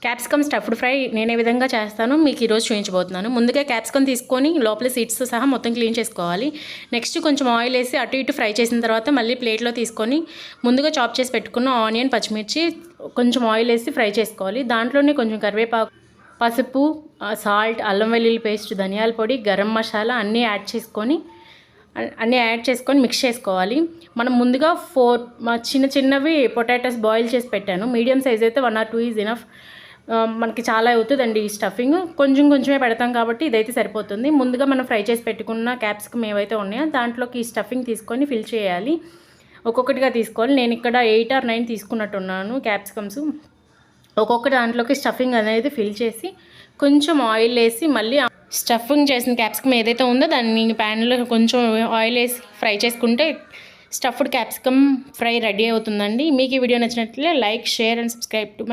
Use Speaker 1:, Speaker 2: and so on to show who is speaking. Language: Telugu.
Speaker 1: క్యాప్సికమ్ స్టఫ్డ్ ఫ్రై నేను ఏ విధంగా చేస్తానో మీకు ఈరోజు చూపించబోతున్నాను. ముందుగా క్యాప్సికమ్ తీసుకొని లోపల సీడ్స్ సహా మొత్తం క్లీన్ చేసుకోవాలి. నెక్స్ట్ కొంచెం ఆయిల్ వేసి అటు ఇటు ఫ్రై చేసిన తర్వాత మళ్ళీ ప్లేట్లో తీసుకొని ముందుగా చాప్ చేసి పెట్టుకున్న ఆనియన్, పచ్చిమిర్చి కొంచెం ఆయిల్ వేసి ఫ్రై చేసుకోవాలి. దాంట్లోనే కొంచెం కరివేపాకు, పసుపు, సాల్ట్, అల్లం వెల్లుల్లి పేస్ట్, ధనియాల పొడి, గరం మసాలా అన్నీ యాడ్ చేసుకొని మిక్స్ చేసుకోవాలి. మనం ముందుగా 4 చిన్నవి పొటాటోస్ బాయిల్ చేసి పెట్టాను. మీడియం సైజ్ అయితే 1 or 2 ఈజ్ ఇనఫ్. మనకి చాలా అవుతుందండి ఈ స్టఫింగ్. కొంచెమే పెడతాం కాబట్టి ఇదైతే సరిపోతుంది. ముందుగా మనం ఫ్రై చేసి పెట్టుకున్న క్యాప్సికమ్ ఏవైతే ఉన్నాయో దాంట్లోకి ఈ స్టఫింగ్ తీసుకొని ఫిల్ చేయాలి. ఒక్కొక్కటిగా తీసుకోవాలి. నేను ఇక్కడ 8 or 9 తీసుకున్నట్టున్నాను క్యాప్సికమ్స్. ఒక్కొక్క దాంట్లోకి స్టఫింగ్ అనేది ఫిల్ చేసి కొంచెం ఆయిల్ వేసి మళ్ళీ స్టఫింగ్ చేసిన క్యాప్సికమ్ ఏదైతే ఉందో దాన్ని ప్యాన్లో కొంచెం ఆయిల్ వేసి ఫ్రై చేసుకుంటే స్టఫ్డ్ క్యాప్సికమ్ ఫ్రై రెడీ అవుతుందండి. మీకు ఈ వీడియో నచ్చినట్లయితే like, share and subscribe to my